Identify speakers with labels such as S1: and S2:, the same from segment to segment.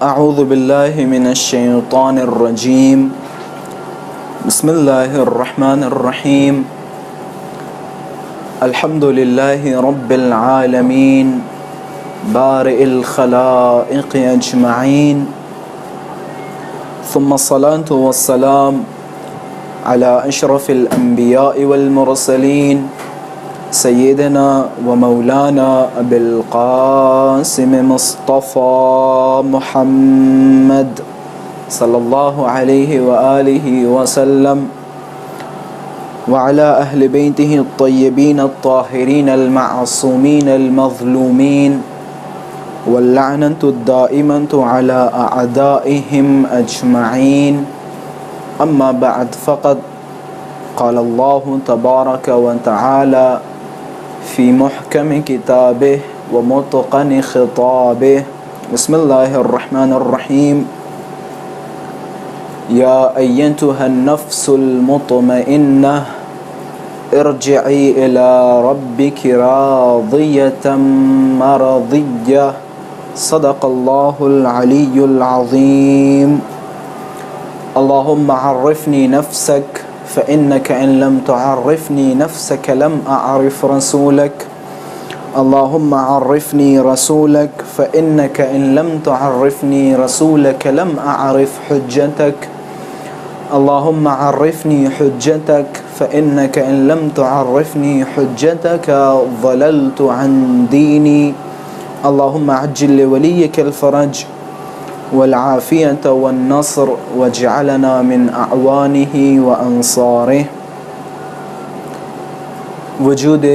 S1: اعوذ باللہ من الشیطان الرجیم بسم اللہ الرحمن الرحیم الحمد للہ رب العالمین بارئ الخلائق اجمعین ثم الصلاة والسلام على اشرف الانبیاء والمرسلین سیدنا و مولانا ابی القاسم مصطفى محمد صلی اللہ علیہ وآلہ وسلم وعلى اہل بیتہ الطیبین الطاہرین المعصومین المظلومین واللعنة الدائمة على اعدائهم اجمعین اما بعد فقد قال اللہ تبارک وتعالی في محكم كتابه ومتقن خطابه بسم الله الرحمن الرحيم يا أيتها النفس المطمئنة ارجعي إلى ربك راضية مرضية صدق الله العلي العظيم اللهم عرفني نفسك فإنك إن لم تعرفني نفسك لم أعرف رسولك اللهم عرفني رسولك فإنك إن لم تعرفني رسولك لم أعرف حجتك اللهم عرفني حجتك فإنك إن لم تعرفني حجتك ضللت عن ديني اللهم عجل لوليك الفرج والعافية والنصر واجعلنا من أعوانه وأنصاره وجود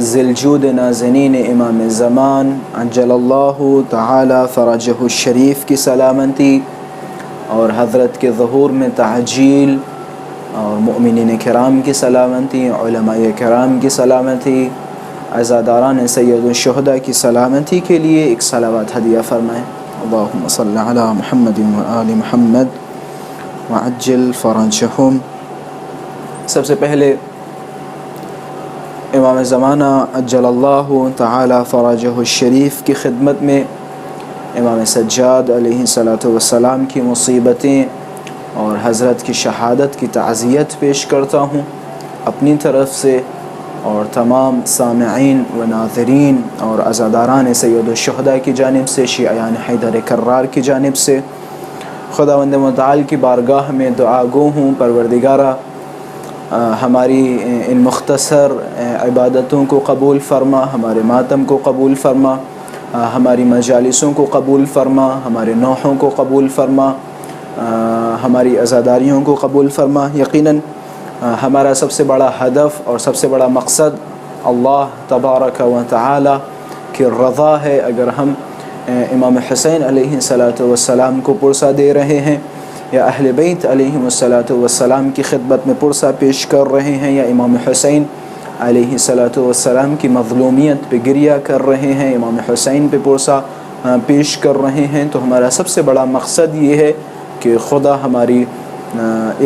S1: ذی الجود نازنین امام زمان عجل اللہ تعالی فرجہ الشریف کی سلامتی اور حضرت کے ظہور میں تعجیل اور مؤمنین کرام کی سلامتی علماء کرام کی سلامتی عزاداران سید الشہداء کی سلامتی کے لیے ایک صلوات ہدیہ فرمائیں اللہم صل علی محمد و آل محمد وعجل فرجہم۔ سب سے پہلے امام زمانہ عجل اللہ تعالی فرجہ الشریف کی خدمت میں امام سجاد علیہ السلام کی مصیبتیں اور حضرت کی شہادت کی تعزیت پیش کرتا ہوں اپنی طرف سے اور تمام سامعین و ناظرین اور عزاداران سید الشہداء کی جانب سے شیعیان حیدر کرار کی جانب سے خداوند متعال کی بارگاہ میں دعا گو ہوں پروردگارہ ہماری ان مختصر عبادتوں کو قبول فرما، ہمارے ماتم کو قبول فرما، ہماری مجالسوں کو قبول فرما، ہمارے نوحوں کو قبول فرما، ہماری عزاداریوں کو قبول فرما۔ یقیناً ہمارا سب سے بڑا ہدف اور سب سے بڑا مقصد اللہ تبارک و تعالی کی رضا ہے۔ اگر ہم امام حسین علیہ السلام کو پرسہ دے رہے ہیں یا اہل بیت علیہ السلام کی خدمت میں پرسہ پیش کر رہے ہیں یا امام حسین علیہ السلام کی مظلومیت پہ گریہ کر رہے ہیں، امام حسین پہ پرسہ پیش کر رہے ہیں، تو ہمارا سب سے بڑا مقصد یہ ہے کہ خدا ہماری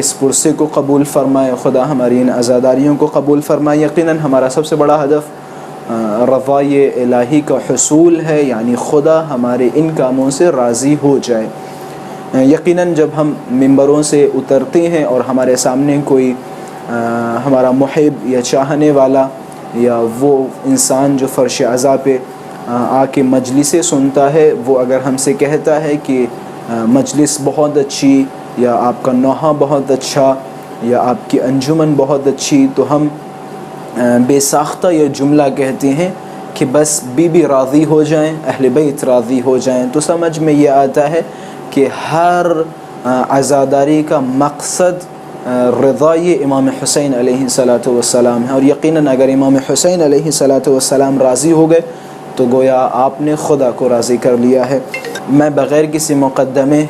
S1: اس پرسے کو قبول فرمائے، خدا ہماری ان عزاداریوں کو قبول فرمائے۔ یقیناً ہمارا سب سے بڑا ہدف رضائے الہی کا حصول ہے، یعنی خدا ہمارے ان کاموں سے راضی ہو جائے۔ یقیناً جب ہم ممبروں سے اترتے ہیں اور ہمارے سامنے کوئی ہمارا محب یا چاہنے والا یا وہ انسان جو فرش عزا پہ آ کے مجلسیں سنتا ہے، وہ اگر ہم سے کہتا ہے کہ مجلس بہت اچھی یا آپ کا نوحہ بہت اچھا یا آپ کی انجمن بہت اچھی، تو ہم بے ساختہ یہ جملہ کہتے ہیں کہ بس بی بی راضی ہو جائیں، اہل بیت راضی ہو جائیں۔ تو سمجھ میں یہ آتا ہے کہ ہر عزاداری کا مقصد رضائے امام حسین علیہ السلام ہے، اور یقیناً اگر امام حسین علیہ السلام راضی ہو گئے تو گویا آپ نے خدا کو راضی کر لیا ہے۔ میں بغیر کسی مقدمے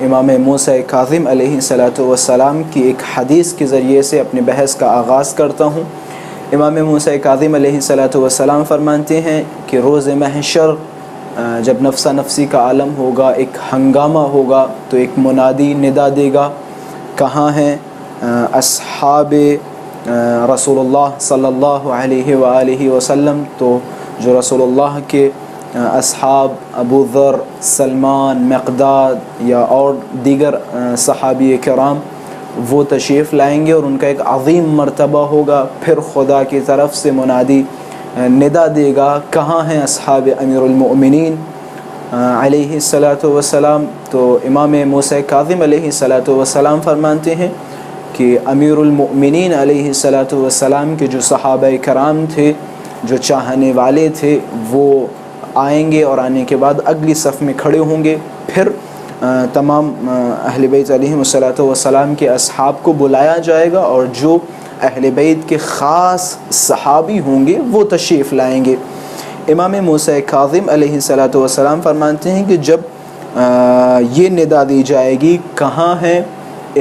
S1: امام موسیٰ کاظم علیہ السلام کی ایک حدیث کے ذریعے سے اپنی بحث کا آغاز کرتا ہوں۔ امام موسیٰ کاظم علیہ السلام فرماتے ہیں کہ روز محشر جب نفسا نفسی کا عالم ہوگا، ایک ہنگامہ ہوگا، تو ایک منادی ندا دے گا، کہاں ہیں اصحاب رسول اللہ صلی اللہ علیہ وآلہ وسلم؟ تو جو رسول اللہ کے اصحاب ابو ذر، سلمان، مقداد یا اور دیگر صحابی کرام وہ تشریف لائیں گے اور ان کا ایک عظیم مرتبہ ہوگا. پھر خدا کی طرف سے منادی ندا دے گا کہاں ہیں اصحاب امیر المؤمنین علیہ الصلاۃ والسلام. تو امام موسیٰ کاظم علیہ الصلاۃ والسلام فرماتے ہیں کہ امیر المؤمنین علیہ الصلاۃ والسلام کے جو صحابہ کرام تھے، جو چاہنے والے تھے، وہ آئیں گے اور آنے کے بعد اگلی صف میں کھڑے ہوں گے. پھر تمام اہل بیت علیہم الصلاۃ والسلام کے اصحاب کو بلایا جائے گا اور جو اہل بیت کے خاص صحابی ہوں گے وہ تشریف لائیں گے. امام موسیٰ کاظم علیہ الصلاۃ والسلام فرماتے ہیں کہ جب یہ ندا دی جائے گی کہاں ہیں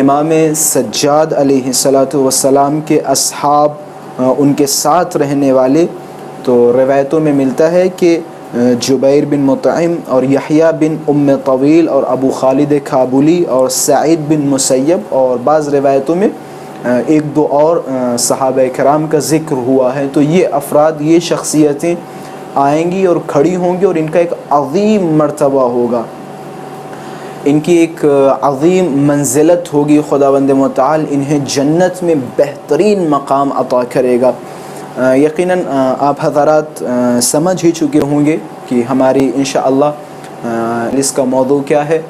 S1: امام سجاد علیہ الصلاۃ والسلام کے اصحاب، ان کے ساتھ رہنے والے، تو روایتوں میں ملتا ہے کہ جبیر بن مطعم اور یحییٰ بن ام طویل اور ابو خالد کابلی اور سعید بن مسیب اور بعض روایتوں میں ایک دو اور صحابہ کرام کا ذکر ہوا ہے. تو یہ افراد، یہ شخصیتیں آئیں گی اور کھڑی ہوں گی اور ان کا ایک عظیم مرتبہ ہوگا، ان کی ایک عظیم منزلت ہوگی. خداوند متعال انہیں جنت میں بہترین مقام عطا کرے گا. یقیناً آپ حضرات سمجھ ہی چکے ہوں گے کہ ہماری انشاءاللہ اس کا موضوع کیا ہے.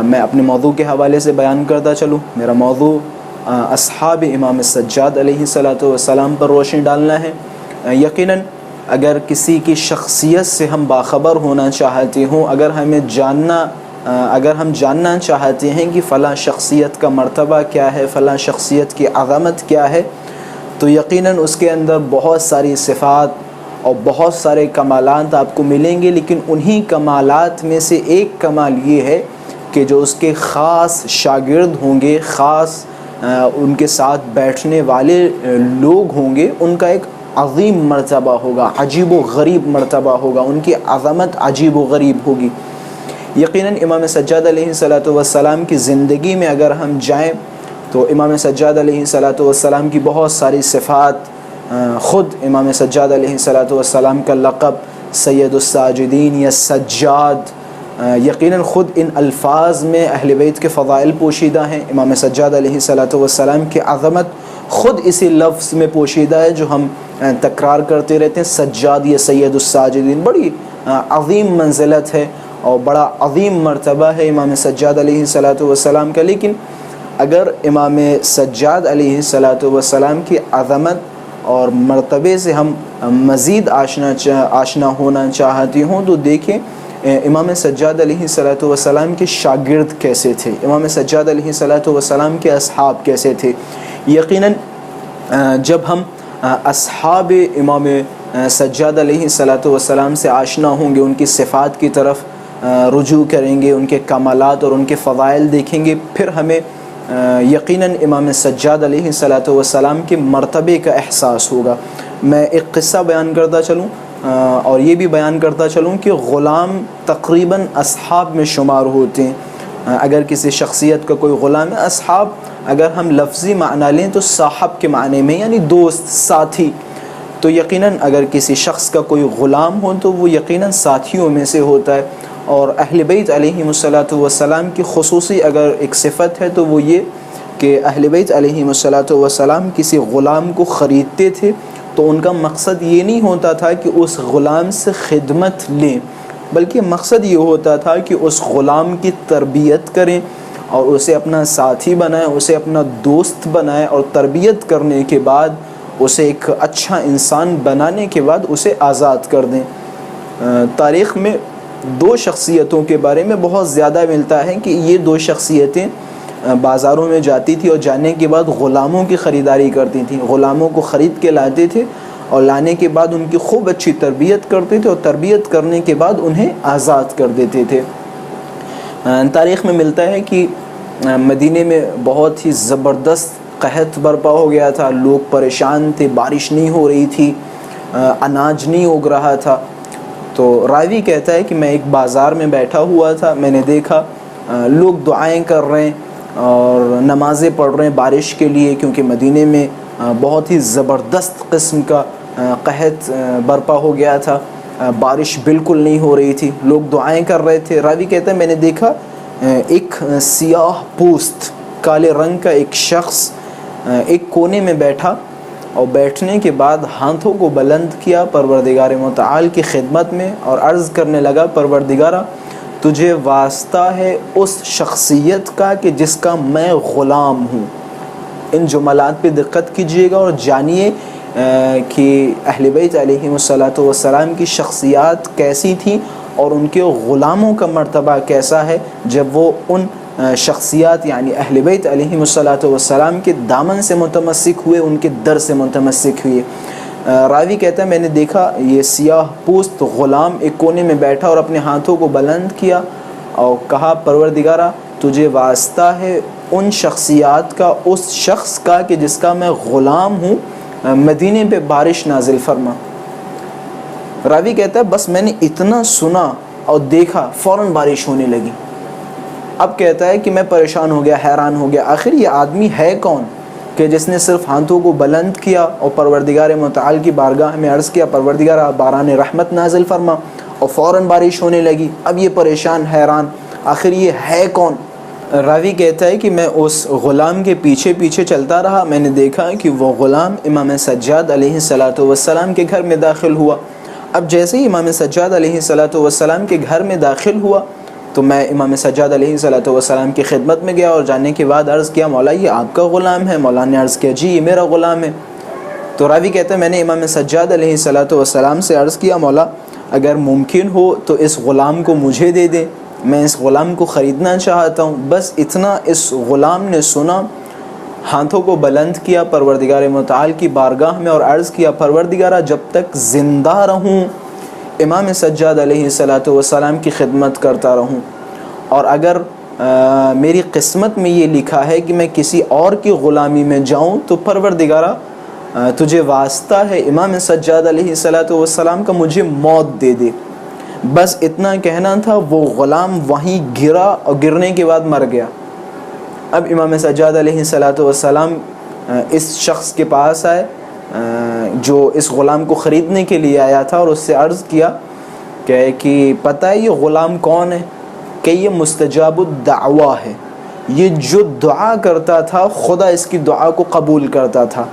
S1: میں اپنے موضوع کے حوالے سے بیان کرتا چلوں. میرا موضوع اصحاب امام سجاد علیہ الصلاۃ والسلام پر روشنی ڈالنا ہے. یقیناً اگر کسی کی شخصیت سے ہم باخبر ہونا چاہتے ہوں، اگر ہم جاننا چاہتے ہیں کہ فلاں شخصیت کا مرتبہ کیا ہے، فلاں شخصیت کی عظمت کیا ہے، تو یقیناً اس کے اندر بہت ساری صفات اور بہت سارے کمالات آپ کو ملیں گے. لیکن انہی کمالات میں سے ایک کمال یہ ہے کہ جو اس کے خاص شاگرد ہوں گے، خاص ان کے ساتھ بیٹھنے والے لوگ ہوں گے، ان کا ایک عظیم مرتبہ ہوگا، عجیب و غریب مرتبہ ہوگا، ان کی عظمت عجیب و غریب ہوگی. یقیناً امام سجاد علیہ الصلاۃ والسلام کی زندگی میں اگر ہم جائیں تو امام سجاد علیہ الصلاۃ والسلام کی بہت ساری صفات، خود امام سجاد علیہ الصلاۃ والسلام کا لقب سید الساجدین یا سجاد، یقیناً خود ان الفاظ میں اہل بیت کے فضائل پوشیدہ ہیں. امام سجاد علیہ الصلاۃ والسلام کی عظمت خود اسی لفظ میں پوشیدہ ہے جو ہم تکرار کرتے رہتے ہیں، سجاد یا سید الساجدین. بڑی عظیم منزلت ہے اور بڑا عظیم مرتبہ ہے امام سجاد علیہ الصلاۃ والسلام کا. لیکن اگر امام سجاد علیہ الصلاۃ والسلام کی عظمت اور مرتبے سے ہم مزید آشنا ہونا چاہتے ہوں تو دیکھیں امام سجاد علیہ الصلاۃ والسلام کے شاگرد کیسے تھے، امام سجاد علیہ الصلاۃ والسلام کے اصحاب کیسے تھے. یقیناً جب ہم اصحاب امام سجاد علیہ الصلاۃ والسلام سے آشنا ہوں گے، ان کی صفات کی طرف رجوع کریں گے، ان کے کمالات اور ان کے فضائل دیکھیں گے، پھر ہمیں یقیناً امام سجاد علیہ الصلاۃ والسلام کے مرتبے کا احساس ہوگا. میں ایک قصہ بیان کرتا چلوں اور یہ بھی بیان کرتا چلوں کہ غلام تقریباً اصحاب میں شمار ہوتے ہیں. اگر کسی شخصیت کا کوئی غلام ہے، اصحاب اگر ہم لفظی معنی لیں تو صاحب کے معنی میں، یعنی دوست، ساتھی. تو یقیناً اگر کسی شخص کا کوئی غلام ہو تو وہ یقیناً ساتھیوں میں سے ہوتا ہے. اور اہل بیت علیہم الصلاۃ والسلام کی خصوصی اگر ایک صفت ہے تو وہ یہ کہ اہل بیت علیہم الصلاۃ والسلام کسی غلام کو خریدتے تھے تو ان کا مقصد یہ نہیں ہوتا تھا کہ اس غلام سے خدمت لیں، بلکہ مقصد یہ ہوتا تھا کہ اس غلام کی تربیت کریں اور اسے اپنا ساتھی بنائیں، اسے اپنا دوست بنائیں، اور تربیت کرنے کے بعد اسے ایک اچھا انسان بنانے کے بعد اسے آزاد کر دیں. تاریخ میں دو شخصیتوں کے بارے میں بہت زیادہ ملتا ہے کہ یہ دو شخصیتیں بازاروں میں جاتی تھی اور جانے کے بعد غلاموں کی خریداری کرتی تھیں، غلاموں کو خرید کے لاتے تھے اور لانے کے بعد ان کی خوب اچھی تربیت کرتے تھے اور تربیت کرنے کے بعد انہیں آزاد کر دیتے تھے. تاریخ میں ملتا ہے کہ مدینے میں بہت ہی زبردست قحط برپا ہو گیا تھا، لوگ پریشان تھے، بارش نہیں ہو رہی تھی، اناج نہیں اگ رہا تھا. تو راوی کہتا ہے کہ میں ایک بازار میں بیٹھا ہوا تھا، میں نے دیکھا لوگ دعائیں کر رہے ہیں اور نمازیں پڑھ رہے ہیں بارش کے لیے، کیونکہ مدینے میں بہت ہی زبردست قسم کا قحط برپا ہو گیا تھا. بارش بالکل نہیں ہو رہی تھی، لوگ دعائیں کر رہے تھے۔ راوی کہتا ہے میں نے دیکھا ایک سیاہ پوست کالے رنگ کا ایک شخص ایک کونے میں بیٹھا، اور بیٹھنے کے بعد ہاتھوں کو بلند کیا پروردگار متعال کی خدمت میں اور عرض کرنے لگا پروردگارہ تجھے واسطہ ہے اس شخصیت کا کہ جس کا میں غلام ہوں۔ ان جملات پہ دقت کیجیے گا اور جانیے کہ اہل بیت علیہم السلام کی شخصیات کیسی تھیں اور ان کے غلاموں کا مرتبہ کیسا ہے جب وہ ان شخصیات یعنی اہل بیت علیہم السلام کے دامن سے متمسک ہوئے، ان کے در سے متمسک ہوئے۔ راوی کہتا ہے میں نے دیکھا یہ سیاہ پوست غلام ایک کونے میں بیٹھا اور اپنے ہاتھوں کو بلند کیا اور کہا پروردگارہ تجھے واسطہ ہے ان شخصیات کا، اس شخص کا کہ جس کا میں غلام ہوں، مدینے پہ بارش نازل فرما۔ راوی کہتا ہے بس میں نے اتنا سنا اور دیکھا فوراً بارش ہونے لگی۔ اب کہتا ہے کہ میں پریشان ہو گیا، حیران ہو گیا، آخر یہ آدمی ہے کون کہ جس نے صرف ہاتھوں کو بلند کیا اور پروردگار متعال کی بارگاہ میں عرض کیا پروردگار باران رحمت نازل فرما اور فوراً بارش ہونے لگی۔ اب یہ پریشان حیران، آخر یہ ہے کون؟ راوی کہتا ہے کہ میں اس غلام کے پیچھے پیچھے چلتا رہا، میں نے دیکھا کہ وہ غلام امام سجاد علیہ السلام کے گھر میں داخل ہوا۔ اب جیسے ہی امام سجاد علیہ السلام کے گھر میں داخل ہوا تو میں امام سجاد علیہ السلام کی خدمت میں گیا اور جانے کے بعد عرض کیا مولا یہ آپ کا غلام ہے؟ مولا نے عرض کیا جی یہ میرا غلام ہے۔ تو راوی کہتا ہے میں نے امام سجاد علیہ السلام سے عرض کیا مولا اگر ممکن ہو تو اس غلام کو مجھے دے دیں، میں اس غلام کو خریدنا چاہتا ہوں۔ بس اتنا اس غلام نے سنا، ہاتھوں کو بلند کیا پروردگار متعال کی بارگاہ میں اور عرض کیا پروردگارہ جب تک زندہ رہوں امام سجاد علیہ السلام کی خدمت کرتا رہوں، اور اگر میری قسمت میں یہ لکھا ہے کہ میں کسی اور کی غلامی میں جاؤں تو پروردگارہ تجھے واسطہ ہے امام سجاد علیہ السلام کا مجھے موت دے دے۔ بس اتنا کہنا تھا، وہ غلام وہیں گرا اور گرنے کے بعد مر گیا۔ اب امام سجاد علیہ السلام اس شخص کے پاس آئے جو اس غلام کو خریدنے کے لیے آیا تھا اور اس سے عرض کیا کہ پتہ ہے یہ غلام کون ہے؟ کہ یہ مستجاب الدعویٰ ہے، یہ جو دعا کرتا تھا خدا اس کی دعا کو قبول کرتا تھا،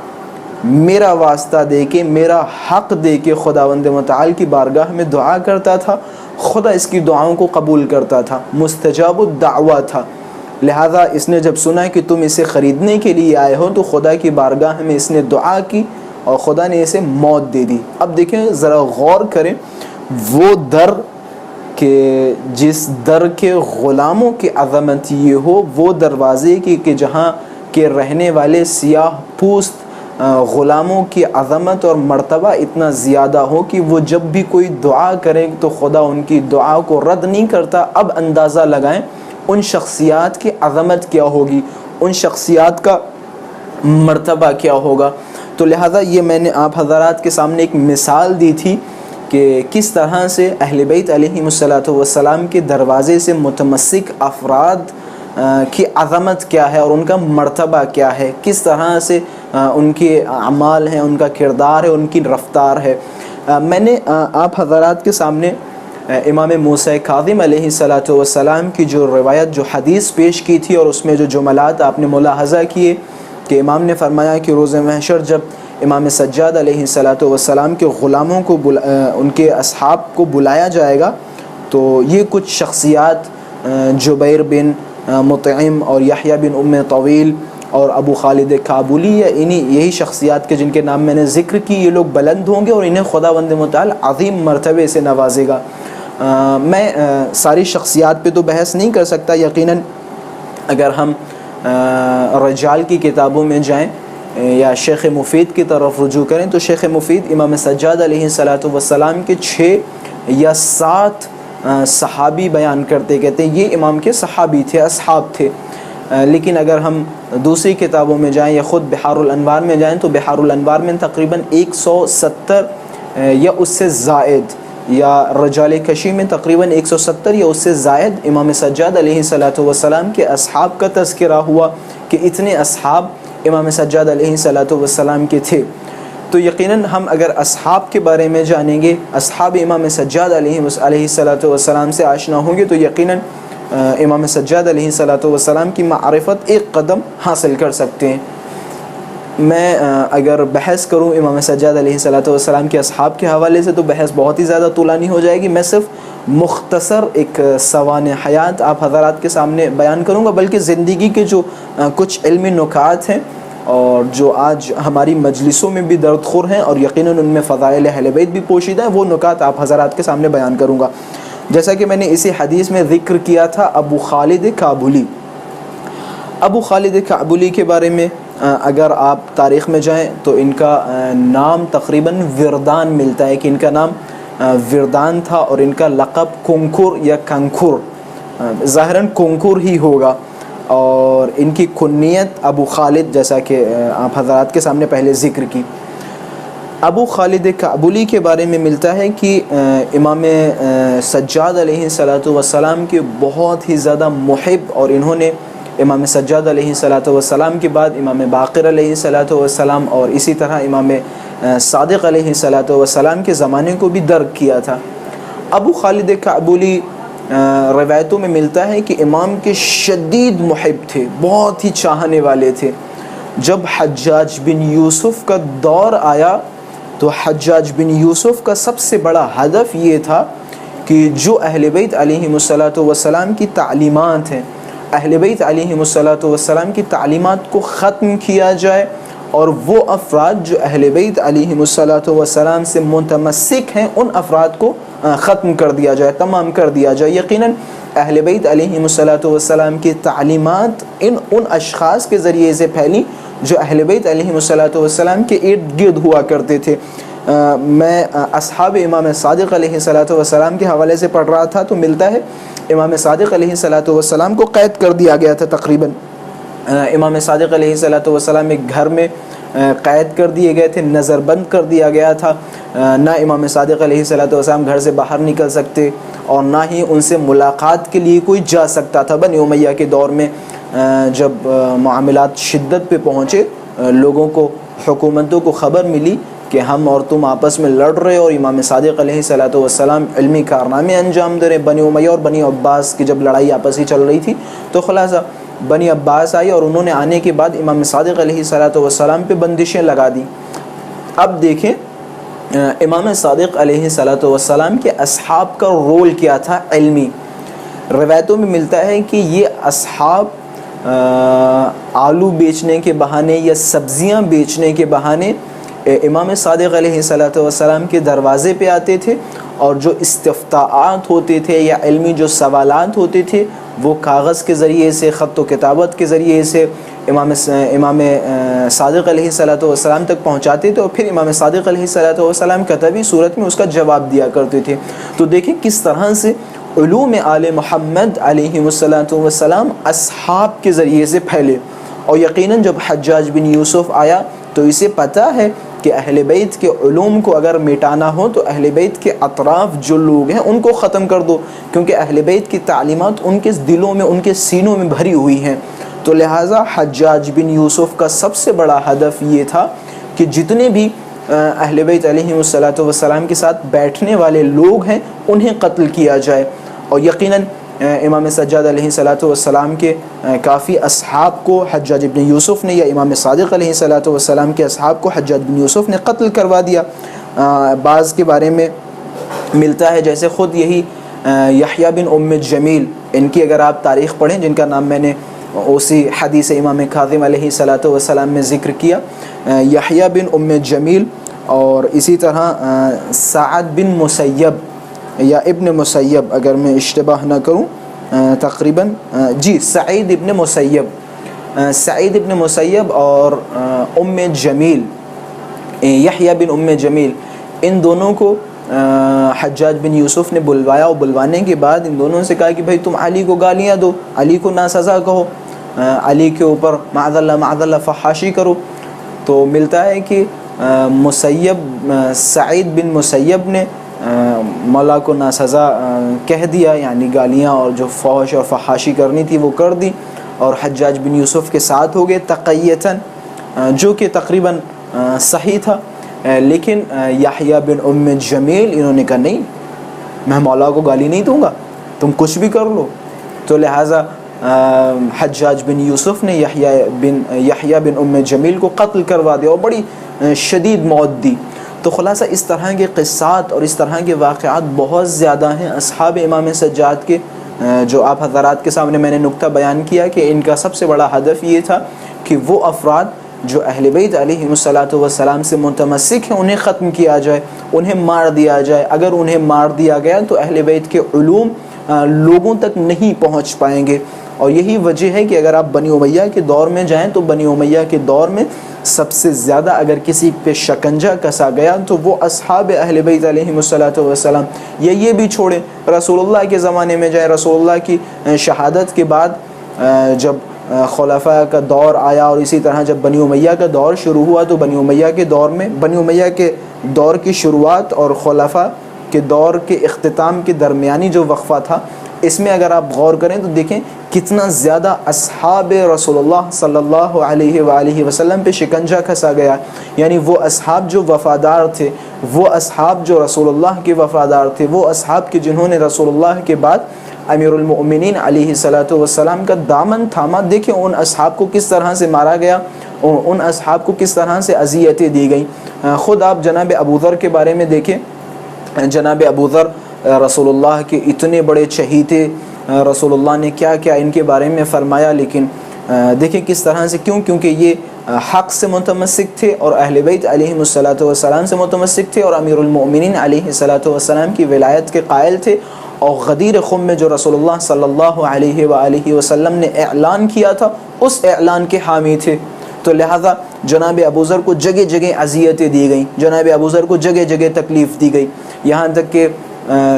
S1: میرا واسطہ دے کے میرا حق دے کے خداوند متعال کی بارگاہ میں دعا کرتا تھا، خدا اس کی دعاؤں کو قبول کرتا تھا، مستجاب الدعویٰ تھا۔ لہذا اس نے جب سنا کہ تم اسے خریدنے کے لیے آئے ہو تو خدا کی بارگاہ میں اس نے دعا کی اور خدا نے اسے موت دے دی۔ اب دیکھیں ذرا غور کریں، وہ در کہ جس در کے غلاموں کی عظمت یہ ہو، وہ دروازے کی کہ جہاں کے رہنے والے سیاہ پوست غلاموں کی عظمت اور مرتبہ اتنا زیادہ ہو کہ وہ جب بھی کوئی دعا کریں تو خدا ان کی دعا کو رد نہیں کرتا۔ اب اندازہ لگائیں ان شخصیات کی عظمت کیا ہوگی، ان شخصیات کا مرتبہ کیا ہوگا۔ تو لہٰذا یہ میں نے آپ حضرات کے سامنے ایک مثال دی تھی کہ کس طرح سے اہل بیت علیہم السلام کے دروازے سے متمسک افراد کی عظمت کیا ہے اور ان کا مرتبہ کیا ہے، کس طرح سے ان کے اعمال ہیں، ان کا کردار ہے، ان کی رفتار ہے۔ میں نے آپ حضرات کے سامنے امام موسیٰ کاظم علیہ السلام کی جو روایت جو حدیث پیش کی تھی اور اس میں جو جملات آپ نے ملاحظہ کیے کہ امام نے فرمایا کہ روز محشر جب امام سجاد علیہ السلام کے غلاموں کو ان کے اصحاب کو بلایا جائے گا تو یہ کچھ شخصیات جبیر بن مطعم اور یحییٰ بن ام طویل اور ابو خالد کابلی، یہی شخصیات کے جن کے نام میں نے ذکر کی، یہ لوگ بلند ہوں گے اور انہیں خداوند متعال عظیم مرتبے سے نوازے گا۔ میں ساری شخصیات پہ تو بحث نہیں کر سکتا، یقیناً اگر ہم رجال کی کتابوں میں جائیں یا شیخ مفید کی طرف رجوع کریں تو شیخ مفید امام سجاد علیہ السلام کے 6 یا 7 صحابی بیان کرتے، کہتے ہیں یہ امام کے صحابی تھے، اصحاب تھے۔ لیکن اگر ہم دوسری کتابوں میں جائیں یا خود بحار الانوار میں جائیں تو بحار الانوار میں تقریباً 170 یا اس سے زائد، یا رجال کشی میں تقریباً 170 یا اس سے زائد امام سجاد علیہ السلام کے اصحاب کا تذکرہ ہوا کہ اتنے اصحاب امام سجاد علیہ السلام کے تھے۔ تو یقیناً ہم اگر اصحاب کے بارے میں جانیں گے، اصحاب امام سجاد علیہ الصلوۃ والسلام سے آشنا ہوں گے، تو یقیناً امام سجاد علیہ الصلوۃ والسلام کی معرفت ایک قدم حاصل کر سکتے ہیں۔ میں اگر بحث کروں امام سجاد علیہ الصلوۃ والسلام کے اصحاب کے حوالے سے تو بحث بہت ہی زیادہ طولانی ہو جائے گی۔ میں صرف مختصر ایک سوانح حیات آپ حضرات کے سامنے بیان کروں گا، بلکہ زندگی کے جو کچھ علمی نکات ہیں اور جو آج ہماری مجلسوں میں بھی درد خور ہیں اور یقیناً ان میں فضائل اہل بیت بھی پوشیدہ ہیں، وہ نکات آپ حضرات کے سامنے بیان کروں گا۔ جیسا کہ میں نے اسی حدیث میں ذکر کیا تھا ابو خالد کابلی، ابو خالد کابلی کے بارے میں اگر آپ تاریخ میں جائیں تو ان کا نام تقریباً وردان ملتا ہے کہ ان کا نام وردان تھا، اور ان کا لقب کنکر یا کنکر، ظاہراً کنکر ہی ہوگا، اور ان کی کنیت ابو خالد جیسا کہ آپ حضرات کے سامنے پہلے ذکر کی۔ ابو خالد کابلی کے بارے میں ملتا ہے کہ امام سجاد علیہ الصلوۃ والسلام کے بہت ہی زیادہ محب، اور انہوں نے امام سجاد علیہ الصلوۃ والسلام کے بعد امام باقر علیہ الصلوۃ والسلام اور اسی طرح امام صادق علیہ الصلوۃ والسلام کے زمانے کو بھی درک کیا تھا۔ ابو خالد کابلی روایتوں میں ملتا ہے کہ امام کے شدید محب تھے، بہت ہی چاہنے والے تھے۔ جب حجاج بن یوسف کا دور آیا تو حجاج بن یوسف کا سب سے بڑا ہدف یہ تھا کہ جو اہل بیت علیہم الصلوۃ والسلام کی تعلیمات ہیں، اہل بیت علیہم الصلوۃ والسلام کی تعلیمات کو ختم کیا جائے، اور وہ افراد جو اہل بیت علیہم الصلوۃ والسلام سے متمسک ہیں ان افراد کو ختم کر دیا جائے، تمام کر دیا جائے۔ یقیناً اہل بیت علیہم الصلوۃ والسلام کی تعلیمات ان اشخاص کے ذریعے سے پھیلی جو اہل بیت علیہم الصلوۃ والسلام کے ارد گرد ہوا کرتے تھے۔ میں اصحاب امام صادق علیہ الصلوۃ والسلام کے حوالے سے پڑھ رہا تھا تو ملتا ہے امام صادق علیہ الصلوۃ والسلام کو قید کر دیا گیا تھا، تقریباً امام صادق علیہ الصلوۃ والسلام ایک گھر میں قید کر دیے گئے تھے، نظر بند کر دیا گیا تھا، نہ امام صادق علیہ الصلوۃ والسلام گھر سے باہر نکل سکتے اور نہ ہی ان سے ملاقات کے لیے کوئی جا سکتا تھا۔ بنی امیہ کے دور میں جب معاملات شدت پہ پہنچے، لوگوں کو، حکومتوں کو خبر ملی کہ ہم اور تم آپس میں لڑ رہے اور امام صادق علیہ الصلوۃ والسلام علمی کارنامے انجام دے رہے، بنی امیہ اور بنی عباس کی جب لڑائی آپس ہی چل رہی تھی تو خلاصہ بنی عباس آئی اور انہوں نے آنے کے بعد امام صادق علیہ الصلوۃ والسلام پہ بندشیں لگا دی۔ اب دیکھیں امام صادق علیہ الصلوۃ والسلام کے اصحاب کا رول کیا تھا علمی۔ روایتوں میں ملتا ہے کہ یہ اصحاب آلو بیچنے کے بہانے یا سبزیاں بیچنے کے بہانے امام صادق علیہ الصلوۃ والسلام کے دروازے پہ آتے تھے، اور جو استفتاءات ہوتے تھے یا علمی جو سوالات ہوتے تھے وہ کاغذ کے ذریعے سے، خط و کتابت کے ذریعے سے امام صادق علیہ الصلوۃ والسلام تک پہنچاتے تھے، اور پھر امام صادق علیہ الصلوۃ والسلام کتبی صورت میں اس کا جواب دیا کرتے تھے۔ تو دیکھیں کس طرح سے علوم آل محمد علیہ الصلوۃ والسلام اصحاب کے ذریعے سے پھیلے، اور یقیناً جب حجاج بن یوسف آیا تو اسے پتہ ہے کہ اہل بیت کے علوم کو اگر مٹانا ہو تو اہل بیت کے اطراف جو لوگ ہیں ان کو ختم کر دو، کیونکہ اہل بیت کی تعلیمات ان کے دلوں میں، ان کے سینوں میں بھری ہوئی ہیں۔ تو لہٰذا حجاج بن یوسف کا سب سے بڑا ہدف یہ تھا کہ جتنے بھی اہل بیت علیہ الصلوۃ والسلام کے ساتھ بیٹھنے والے لوگ ہیں انہیں قتل کیا جائے، اور یقیناً امام سجاد علیہ الصلوۃ والسلام کے کافی اصحاب کو حجاج بن یوسف نے، یا امام صادق علیہ الصلوۃ والسلام کے اصحاب کو حجاج بن یوسف نے قتل کروا دیا۔ بعض کے بارے میں ملتا ہے جیسے خود یہی یحییٰ بن ام جمیل، ان کی اگر آپ تاریخ پڑھیں جن کا نام میں نے اسی حدیث امام کاظم علیہ الصلوۃ والسلام میں ذکر کیا، یحییٰ بن ام جمیل، اور اسی طرح سعد بن مسیب یا ابن مسیب اگر میں اشتباہ نہ کروں، تقریباً سعید ابن مسیب اور ام جمیل، یحییٰ بن ام جمیل، ان دونوں کو حجاج بن یوسف نے بلوایا، اور بلوانے کے بعد ان دونوں سے کہا کہ بھائی تم علی کو گالیاں دو، علی کو ناسزا کہو، علی کے اوپر معاذ اللہ فحاشی کرو۔ تو ملتا ہے کہ سعید بن مسیب نے مولا کو ناسزا کہہ دیا، یعنی گالیاں اور جو فحش اور فحاشی کرنی تھی وہ کر دی، اور حجاج بن یوسف کے ساتھ ہو گئے تقیتاً، جو کہ تقریباً صحیح تھا۔ لیکن یحییٰ بن ام جمیل انہوں نے کہا نہیں، میں مولا کو گالی نہیں دوں گا، تم کچھ بھی کر لو. تو لہٰذا حجاج بن یوسف نے یحییٰ بن ام جمیل کو قتل کروا دیا اور بڑی شدید موت دی. تو خلاصہ اس طرح کے قصات اور اس طرح کے واقعات بہت زیادہ ہیں اصحاب امام سجاد کے، جو آپ حضرات کے سامنے میں نے نقطہ بیان کیا کہ ان کا سب سے بڑا ہدف یہ تھا کہ وہ افراد جو اہل بیت علیہم السلام سے متمسک ہیں انہیں ختم کیا جائے، انہیں مار دیا جائے. اگر انہیں مار دیا گیا تو اہل بیت کے علوم لوگوں تک نہیں پہنچ پائیں گے. اور یہی وجہ ہے کہ اگر آپ بنی امیہ کے دور میں جائیں تو بنی امیہ کے دور میں سب سے زیادہ اگر کسی پہ شکنجہ کسا گیا تو وہ اصحاب اہل بیت علیہم السلام. یہ بھی چھوڑیں، رسول اللہ کے زمانے میں جائیں، رسول اللہ کی شہادت کے بعد جب خلفاء کا دور آیا اور اسی طرح جب بنی امیہ کا دور شروع ہوا تو بنی امیہ کے دور میں، بنی امیہ کے دور کی شروعات اور خلفاء کے دور کے اختتام کے درمیانی جو وقفہ تھا، اس میں اگر آپ غور کریں تو دیکھیں کتنا زیادہ اصحاب رسول اللہ صلی اللہ علیہ وآلہ وسلم پہ شکنجہ کھسا گیا. یعنی وہ اصحاب جو وفادار تھے، وہ اصحاب جو رسول اللہ کے وفادار تھے، وہ اصحاب کے جنہوں نے رسول اللہ کے بعد امیر المؤمنین علیہ السلام کا دامن تھاما. دیکھیں ان اصحاب کو کس طرح سے مارا گیا، ان اصحاب کو کس طرح سے اذیتیں دی گئیں. خود آپ جناب ابو ذر کے بارے میں دیکھیں. جناب ابو ذر رسول اللہ کے اتنے بڑے چہیتے، رسول اللہ نے کیا کیا ان کے بارے میں فرمایا، لیکن دیکھیں کس طرح سے، کیونکہ یہ حق سے متمسک تھے اور اہل بیت علیہم السلام سے متمسک تھے اور امیر المؤمنین علیہ السلام کی ولایت کے قائل تھے. اور غدیر خم میں جو رسول اللہ صلی اللہ علیہ وآلہ وسلم نے اعلان کیا تھا اس اعلان کے حامی تھے. تو لہذا جناب ابو ذر کو جگہ جگہ اذیتیں دی گئیں، جناب ابو ذر کو جگہ جگہ تکلیف دی گئی. یہاں تک کہ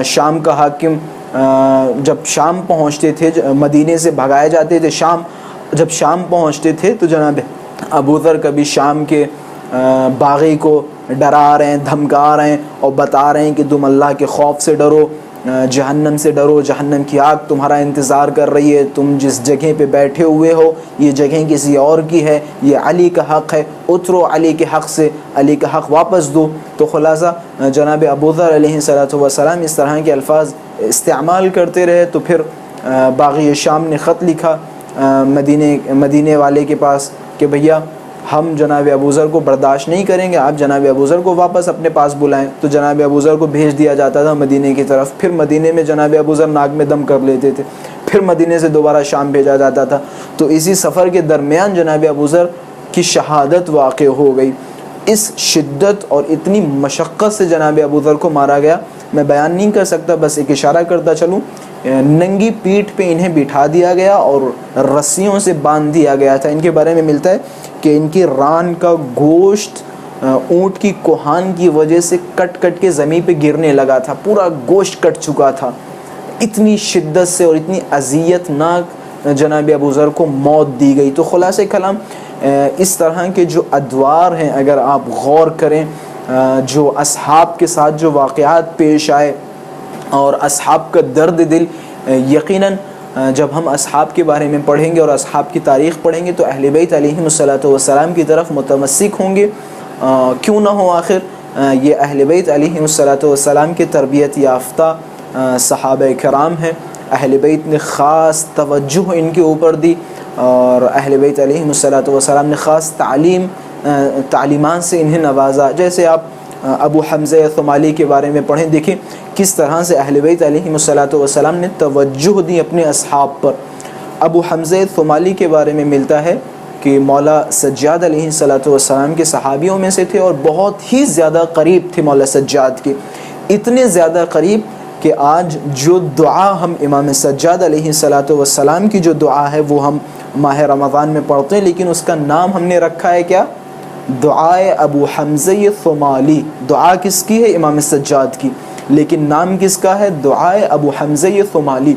S1: شام کا حاکم جب شام پہنچتے تھے، مدینے سے بھگائے جاتے تھے، جب شام پہنچتے تھے تو جناب ابو ذر کبھی شام کے باغی کو ڈرا رہے ہیں، دھمکا رہے ہیں اور بتا رہے ہیں کہ تم اللہ کے خوف سے ڈرو، جہنم سے ڈرو، جہنم کی آگ تمہارا انتظار کر رہی ہے، تم جس جگہ پہ بیٹھے ہوئے ہو یہ جگہ کسی اور کی ہے، یہ علی کا حق ہے، اترو علی کے حق سے، علی کا حق واپس دو. تو خلاصہ جناب ابو ذر علیہ السلام اس طرح کے الفاظ استعمال کرتے رہے. تو پھر باغی شام نے خط لکھا مدینے والے کے پاس کہ بھیا ہم جناب ابو ذر کو برداشت نہیں کریں گے، آپ جناب ابو ذر کو واپس اپنے پاس بلائیں. تو جناب ابو ذر کو بھیج دیا جاتا تھا مدینے کی طرف. پھر مدینے میں جناب ابو ذر ناک میں دم کر لیتے تھے، پھر مدینے سے دوبارہ شام بھیجا جاتا تھا. تو اسی سفر کے درمیان جناب ابو ذر کی شہادت واقع ہو گئی. اس شدت اور اتنی مشقت سے جناب ابو ذر کو مارا گیا، میں بیان نہیں کر سکتا، بس ایک اشارہ کرتا چلوں. ننگی پیٹھ پہ انہیں بٹھا دیا گیا اور رسیوں سے باندھ دیا گیا تھا. ان کے بارے میں ملتا ہے کہ ان کی ران کا گوشت اونٹ کی کوہان کی وجہ سے کٹ کٹ کے زمین پہ گرنے لگا تھا، پورا گوشت کٹ چکا تھا. اتنی شدت سے اور اتنی اذیت ناک جناب ابو ذر کو موت دی گئی. تو خلاصہ کلام اس طرح کے جو ادوار ہیں اگر آپ غور کریں، جو اصحاب کے ساتھ جو واقعات پیش آئے اور اصحاب کا درد دل، یقیناً جب ہم اصحاب کے بارے میں پڑھیں گے اور اصحاب کی تاریخ پڑھیں گے تو اہل بیت علیہم السلام کی طرف متمسک ہوں گے. کیوں نہ ہو، آخر یہ اہل بیت علیہم السلام کے تربیت یافتہ صحابہ کرام ہیں. اہل بیت نے خاص توجہ ان کے اوپر دی اور اہل بیت علیہم السلام نے خاص تعلیمات سے انہیں نوازا. جیسے آپ ابو حمزہ ثمالی کے بارے میں پڑھیں، دیکھیں کس طرح سے اہل بیت علیہم السلام نے توجہ دی اپنے اصحاب پر. ابو حمزہ ثمالی کے بارے میں ملتا ہے کہ مولا سجاد علیہ السلام کے صحابیوں میں سے تھے اور بہت ہی زیادہ قریب تھے مولا سجاد کے. اتنے زیادہ قریب کہ آج جو دعا ہم امام سجاد علیہ السلام کی جو دعا ہے وہ ہم ماہ رمضان میں پڑھتے ہیں، لیکن اس کا نام ہم نے رکھا ہے کیا؟ دعائے ابو حمزہ ثمالی. دعا کس کی ہے؟ امام سجاد کی، لیکن نام کس کا ہے؟ دعائے ابو حمزہ ثمالی.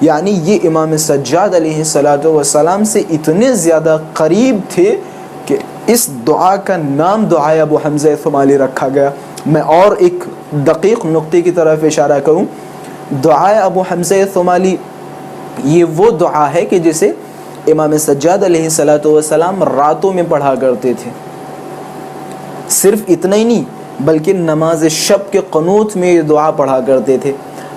S1: یعنی یہ امام سجاد علیہ السلام سے اتنے زیادہ قریب تھے کہ اس دعا کا نام دعائے ابو حمزہ ثمالی رکھا گیا. میں اور ایک دقیق نقطے کی طرف اشارہ کروں، دعائے ابو حمزہ ثمالی یہ وہ دعا ہے کہ جسے امام سجاد علیہ السلام راتوں میں پڑھا کرتے تھے. صرف اتنا ہی نہیں بلکہ نماز شب کے قنوت میں یہ دعا پڑھا کرتے تھے۔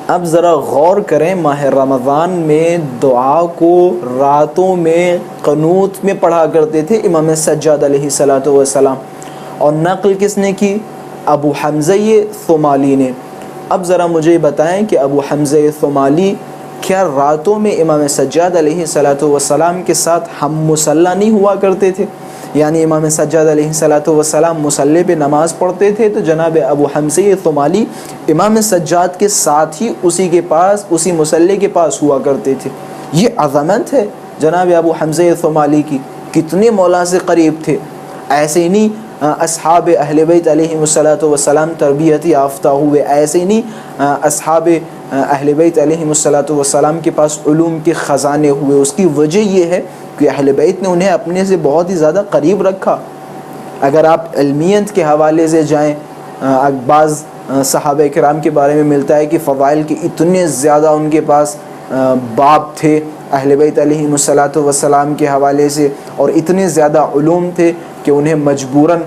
S1: اب ذرا غور کریں، ماہ رمضان میں دعا کو راتوں میں قنوت میں پڑھا کرتے تھے امام سجاد علیہ الصلوۃ والسلام، اور نقل کس نے کی؟ ابو حمزہ ثمالی نے۔ اب ذرا مجھے بتائیں کہ ابو حمزہ ثمالی کیا راتوں میں امام سجاد علیہ الصلوۃ والسلام کے ساتھ ہم مصلی نہیں ہوا کرتے تھے؟ یعنی امام سجاد علیہ الصلوۃ والسلام مصلی پہ نماز پڑھتے تھے تو جناب ابو حمزہ ثمالی امام سجاد کے ساتھ ہی اسی کے پاس، اسی مصلی کے پاس ہوا کرتے تھے۔ یہ عظمت ہے جناب ابو حمزہ ثمالی کی، کتنے مولا سے قریب تھے۔ ایسے ہی نہیں اصحاب اہل بیت علیہ الصلوۃ والسلام تربیت یافتہ ہوئے، ایسے ہی نہیں اصحاب اہل بیت علیہ الصلوۃ والسلام کے پاس علوم کے خزانے ہوئے۔ اس کی وجہ یہ ہے کہ اہل بیت نے انہیں اپنے سے بہت ہی زیادہ قریب رکھا۔ اگر آپ علمیت کے حوالے سے جائیں، بعض صحابہ کرام کے بارے میں ملتا ہے کہ فضائل کے اتنے زیادہ ان کے پاس باب تھے اہل بیت علیہ الصلوۃ والسلام کے حوالے سے، اور اتنے زیادہ علوم تھے کہ انہیں مجبوراً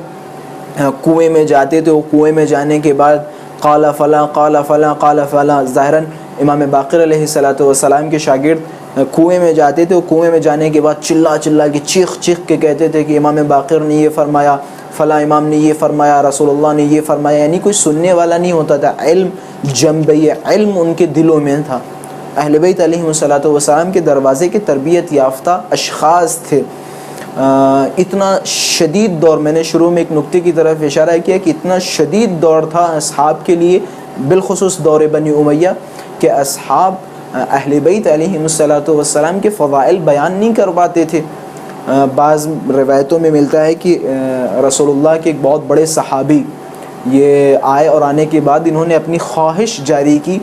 S1: کنویں میں جاتے تھے۔ وہ کنویں میں جانے کے بعد قال فلاں قال فلاں قال فلاں، ظاہراً امام باقر علیہ الصلوۃ والسلام کے شاگرد کنویں میں جاتے تھے، وہ کنویں میں جانے کے بعد چلا چلا کے چیخ چیخ کے کہتے تھے کہ امام باقر نے یہ فرمایا، فلاں امام نے یہ فرمایا، رسول اللہ نے یہ فرمایا، یعنی کوئی سننے والا نہیں ہوتا تھا، علم جنبی علم ان کے دلوں میں تھا۔ اہل بیت علیہ الصلوۃ والسلام کے دروازے کے تربیت یافتہ اشخاص تھے۔ اتنا شدید دور، میں نے شروع میں ایک نکتے کی طرف اشارہ کیا کہ اتنا شدید دور تھا اصحاب کے لیے، بالخصوص دور بنی امیہ، کہ اصحاب اہل بیت علیہ الصلوۃ والسلام کے فضائل بیان نہیں کر پاتے تھے۔ بعض روایتوں میں ملتا ہے کہ رسول اللہ کے ایک بہت بڑے صحابی یہ آئے، اور آنے کے بعد انہوں نے اپنی خواہش جاری کی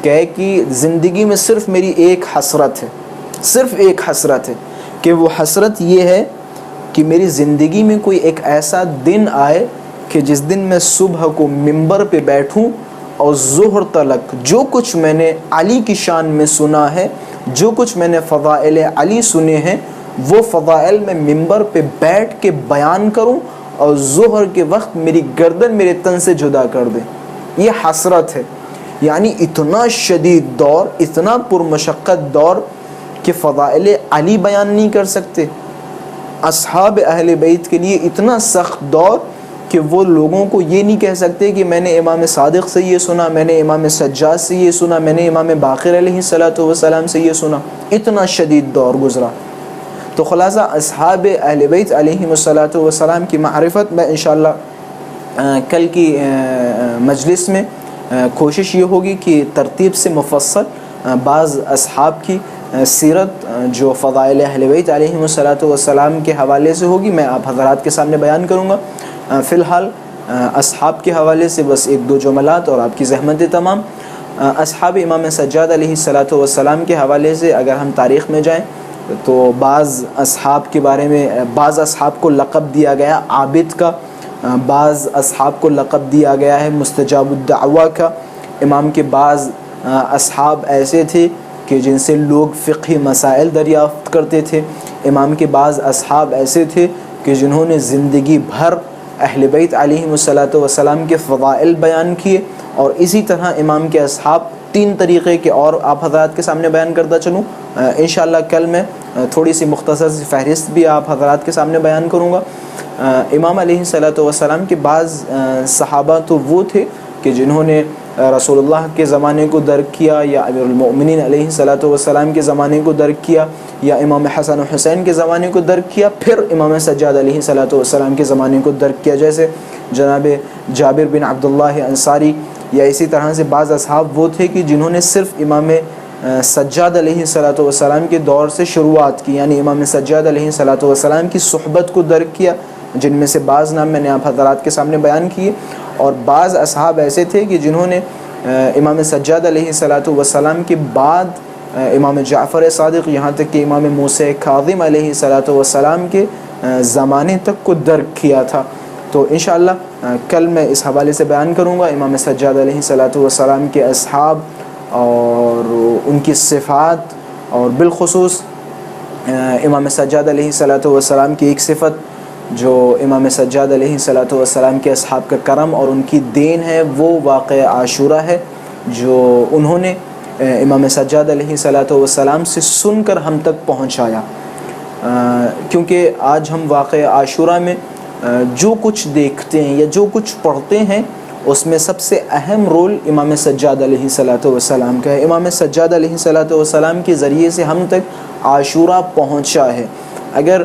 S1: کہ زندگی میں صرف میری ایک حسرت ہے، صرف ایک حسرت ہے، کہ وہ حسرت یہ ہے کہ میری زندگی میں کوئی ایک ایسا دن آئے کہ جس دن میں صبح کو ممبر پہ بیٹھوں اور ظہر تلک جو کچھ میں نے علی کی شان میں سنا ہے، جو کچھ میں نے فضائل علی سنے ہیں، وہ فضائل میں ممبر پہ بیٹھ کے بیان کروں اور ظہر کے وقت میری گردن میرے تن سے جدا کر دیں۔ یہ حسرت ہے، یعنی اتنا شدید دور، اتنا پرمشقت دور کہ فضائل علی بیان نہیں کر سکتے۔ اصحاب اہل بیت کے لیے اتنا سخت دور کہ وہ لوگوں کو یہ نہیں کہہ سکتے کہ میں نے امام صادق سے یہ سنا، میں نے امام سجاد سے یہ سنا، میں نے امام باقر علیہ الصلوۃ والسلام سے یہ سنا۔ اتنا شدید دور گزرا۔ تو خلاصہ اصحاب اہل بیت علیہ الصلوۃ والسلام کی معرفت میں انشاءاللہ کل کی مجلس میں کوشش یہ ہوگی کہ ترتیب سے مفصل بعض اصحاب کی سیرت جو فضائل اہل بیت علیہ الصلوۃ والسلام کے حوالے سے ہوگی میں آپ حضرات کے سامنے بیان کروں گا۔ فی الحال اصحاب کے حوالے سے بس ایک دو جملات اور آپ کی زحمت تمام۔ اصحاب امام سجاد علیہ الصلوۃ والسلام کے حوالے سے اگر ہم تاریخ میں جائیں تو بعض اصحاب کے بارے میں، بعض اصحاب کو لقب دیا گیا عابد کا، بعض اصحاب کو لقب دیا گیا ہے مستجاب الدعوہ کا۔ امام کے بعض اصحاب ایسے تھے کہ جن سے لوگ فقہی مسائل دریافت کرتے تھے۔ امام کے بعض اصحاب ایسے تھے کہ جنہوں نے زندگی بھر اہل بیت علیہ الصلوۃ والسلام کے فضائل بیان کیے، اور اسی طرح امام کے اصحاب تین طریقے کے اور آپ حضرات کے سامنے بیان کرتا چلوں۔ انشاءاللہ کل میں تھوڑی سی مختصر سی فہرست بھی آپ حضرات کے سامنے بیان کروں گا۔ امام علیہ الصلوۃ والسلام کے بعض صحابہ تو وہ تھے کہ جنہوں نے رسول اللہ کے زمانے کو درک کیا، یا امیر المؤمنین علیہ الصلوۃ والسلام کے زمانے کو درک کیا، یا امام حسن و حسین کے زمانے کو درک کیا، پھر امام سجاد علیہ الصلوۃ والسلام کے زمانے کو درک کیا، جیسے جناب جابر بن عبداللہ انصاری، یا اسی طرح سے بعض اصحاب وہ تھے کہ جنہوں نے صرف امام سجاد علیہ الصلوۃ والسلام کے دور سے شروعات کی، یعنی امام سجاد علیہ الصلوۃ والسلام کی صحبت کو درک کیا، جن میں سے بعض نام میں نے آپ حضرات کے سامنے بیان کیے۔ اور بعض اصحاب ایسے تھے کہ جنہوں نے امام سجاد علیہ الصلوۃ والسلام کے بعد امام جعفر صادق، یہاں تک کہ امام موسیٰ کاظم علیہ الصلوۃ والسلام کے زمانے تک کو درک کیا تھا۔ تو انشاءاللہ کل میں اس حوالے سے بیان کروں گا امام سجاد علیہ الصلوۃ والسلام کے اصحاب اور ان کی صفات، اور بالخصوص امام سجاد علیہ الصلوۃ والسلام کی ایک صفت جو امام سجاد علیہ الصلوۃ والسلام کے اصحاب کا کرم اور ان کی دین ہے وہ واقعہ عاشورہ ہے، جو انہوں نے امام سجاد علیہ الصلوۃ والسلام سے سن کر ہم تک پہنچایا۔ کیونکہ آج ہم واقعہ عاشورہ میں جو کچھ دیکھتے ہیں یا جو کچھ پڑھتے ہیں اس میں سب سے اہم رول امام سجاد علیہ الصلوۃ والسلام کا ہے۔ امام سجاد علیہ الصلوۃ والسلام کے ذریعے سے ہم تک عاشورہ پہنچا ہے۔ اگر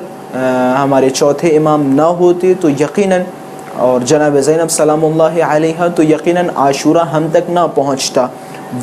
S1: ہمارے چوتھے امام نہ ہوتے تو یقیناً، اور جناب زینب سلام اللہ علیہا، تو یقیناً عاشورہ ہم تک نہ پہنچتا۔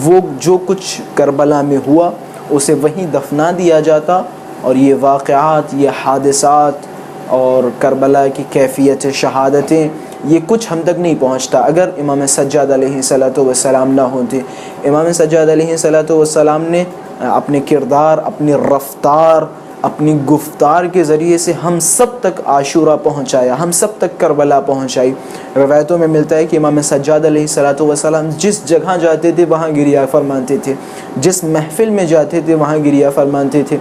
S1: وہ جو کچھ کربلا میں ہوا اسے وہیں دفنا دیا جاتا، اور یہ واقعات، یہ حادثات اور کربلا کی کیفیت شہادتیں، یہ کچھ ہم تک نہیں پہنچتا اگر امام سجاد علیہ الصلوۃ والسلام نہ ہوتے۔ امام سجاد علیہ الصلوۃ والسلام نے اپنے کردار، اپنی رفتار، اپنی گفتار کے ذریعے سے ہم سب تک عاشورہ پہنچایا، ہم سب تک کربلا پہنچائی۔ روایتوں میں ملتا ہے کہ امام سجاد علیہ الصلوۃ والسلام جس جگہ جاتے تھے وہاں گریہ فرماتے تھے، جس محفل میں جاتے تھے وہاں گریہ فرماتے تھے۔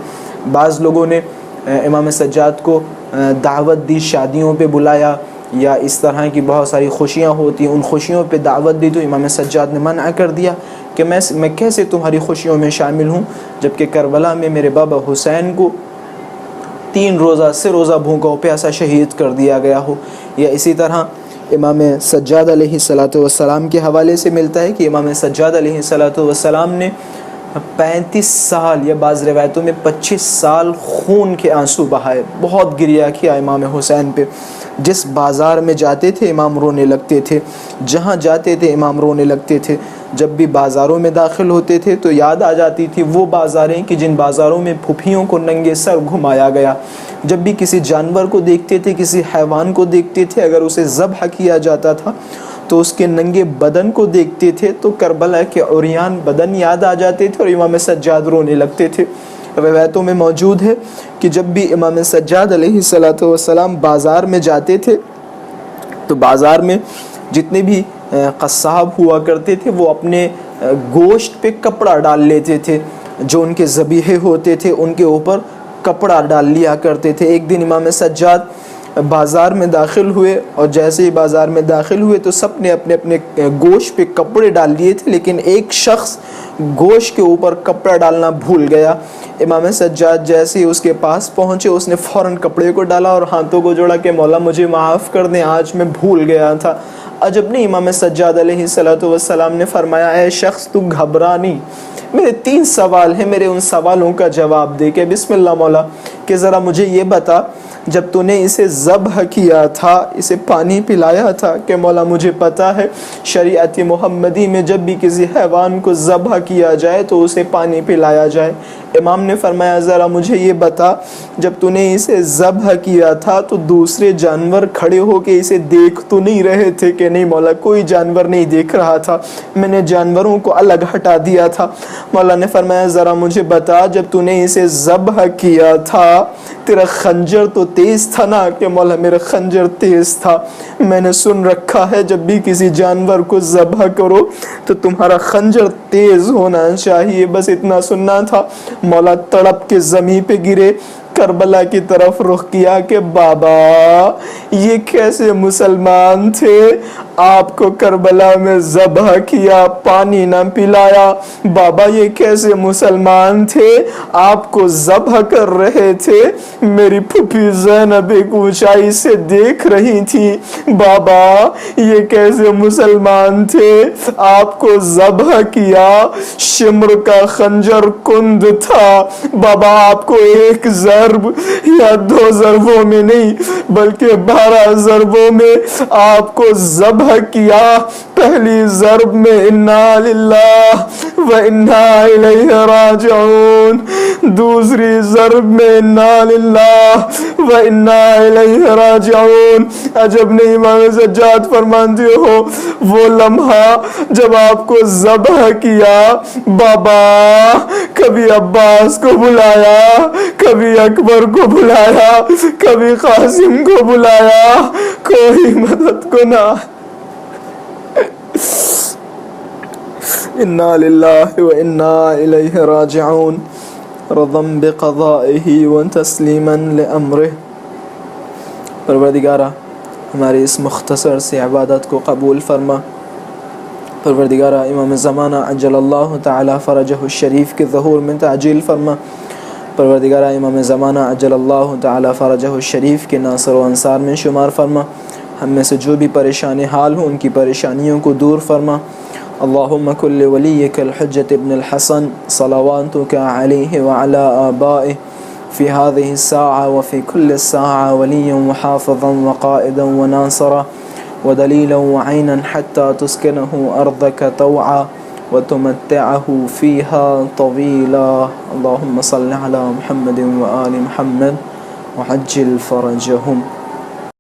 S1: بعض لوگوں نے امام سجاد کو دعوت دی، شادیوں پہ بلایا، یا اس طرح کی بہت ساری خوشیاں ہوتی ہیں، ان خوشیوں پہ دعوت دی تو امام سجاد نے منع کر دیا کہ میں کیسے تمہاری خوشیوں میں شامل ہوں، جبکہ کربلا میں میرے بابا حسین کو 3 روزہ سے روزہ بھوکا و پیاسا شہید کر دیا گیا ہو۔ یا اسی طرح امام سجاد علیہ الصلوۃ والسلام کے حوالے سے ملتا ہے کہ امام سجاد علیہ الصلوۃ والسلام نے 35 سال یا بعض روایتوں میں 25 سال خون کے آنسو بہائے، بہت گریہ کیا امام حسین پہ۔ جس بازار میں جاتے تھے امام رونے لگتے تھے، جہاں جاتے تھے امام رونے لگتے تھے۔ جب بھی بازاروں میں داخل ہوتے تھے تو یاد آ جاتی تھی وہ بازاریں کہ جن بازاروں میں پھوپھیوں کو ننگے سر گھمایا گیا۔ جب بھی کسی جانور کو دیکھتے تھے، کسی حیوان کو دیکھتے تھے، اگر اسے ذبح کیا جاتا تھا تو اس کے ننگے بدن کو دیکھتے تھے تو کربلا کے عریان بدن یاد آ جاتے تھے اور امام سجاد رونے لگتے تھے۔ روایتوں میں موجود ہے کہ جب بھی امام سجاد علیہ الصلوۃ والسلام بازار میں جاتے تھے تو بازار میں جتنے بھی قصاب ہوا کرتے تھے وہ اپنے گوشت پہ کپڑا ڈال لیتے تھے، جو ان کے ذبیحے ہوتے تھے ان کے اوپر کپڑا ڈال لیا کرتے تھے۔ ایک دن امام سجاد بازار میں داخل ہوئے، اور جیسے ہی بازار میں داخل ہوئے تو سب نے اپنے اپنے گوشت پہ کپڑے ڈال لیے تھے، لیکن ایک شخص گوشت کے اوپر کپڑا ڈالنا بھول گیا۔ امام سجاد جیسے ہی اس کے پاس پہنچے اس نے فوراً کپڑے کو ڈالا اور ہاتھوں کو جوڑا کہ مولا مجھے معاف کر دیں، آج میں بھول گیا تھا۔ عجب نہیں، امام سجاد علیہ الصلوۃ والسلام نے فرمایا اے شخص تو گھبرا نہیں، میرے 3 سوال ہیں، میرے ان سوالوں کا جواب دے کہ بسم اللہ مولا، کہ ذرا مجھے یہ بتا جب تو نے اسے ذبح کیا تھا، اسے پانی پلایا تھا؟ کہ مولا مجھے پتا ہے شریعت محمدی میں جب بھی کسی حیوان کو ذبح کیا جائے تو اسے پانی پلایا جائے۔ امام نے فرمایا ذرا مجھے یہ بتا جب تو نے اسے ذبح کیا تھا تو دوسرے جانور کھڑے ہو کے اسے دیکھ تو نہیں رہے تھے؟ کہ نہیں مولا کوئی جانور نہیں دیکھ رہا تھا، میں نے جانوروں کو الگ ہٹا دیا تھا۔ مولا نے فرمایا ذرا مجھے بتا جب تو نے اسے ذبح کیا تھا تیرا خنجر تو تیز تھا نا؟ کہ مولا میرا خنجر تیز تھا، میں نے سن رکھا ہے جب بھی کسی جانور کو ذبح کرو تو تمہارا خنجر تیز ہونا چاہیے، بس اتنا سننا تھا۔ مولا تڑپ کے زمین پہ گرے، کربلا کی طرف رخ کیا کہ بابا یہ کیسے مسلمان تھے، آپ کو کربلا میں ذبح کیا پانی نہ پلایا؟ بابا یہ کیسے مسلمان تھے، آپ کو ذبح کر رہے تھے، میری پھوپھی زینب ایک اونچائی سے دیکھ رہی تھی؟ بابا یہ کیسے مسلمان تھے، آپ کو ذبح کیا، شمر کا خنجر کند تھا، بابا آپ کو ایک ضرب یا 2 ضربوں میں نہیں بلکہ 12 ضربوں میں آپ کو ذبح کیا۔ پہلی ضرب میں انا للہ و انا الیہ راجعون، دوسری ضرب میں انا للہ و انا الیہ راجعون۔ عجب نہیں امام سجاد فرماتے ہو وہ لمحہ جب آپ کو ذبح کیا بابا کبھی عباس کو بلایا، کبھی اکبر کو بلایا، کبھی قاسم کو بلایا، کوئی مدد کو نہ۔ انا للہ و انا الیہ راجعون، رضا بقضائہ و تسلیما لامرہ۔ پروردگارہ ہماری اس مختصر سی عبادت کو قبول فرما۔ پروردگارہ امام زمانہ عجل اللہ تعالی فرجہ الشریف کے ظہور میں تعجیل فرما۔ پروردگارہ امام زمانہ عجل اللہ تعالی فرجہ الشریف کے ناصر و انصار میں شمار فرما۔ ہم میں سے جو بھی پریشان حال ہوں ان کی پریشانیوں کو دور فرما۔ اللہم کل ولیک الحجۃ ابن الحسن صلواتک علیہ وعلی آبائہ فی هذه الساعة وفي كل الساعة وليا وحافظا وقائدا وناصرا ودليلا وعينا حتى تسكنه أرضك طوعا وتمتعه فيها طويلا اللهم صل على محمد وآل محمد وعجل فرجهم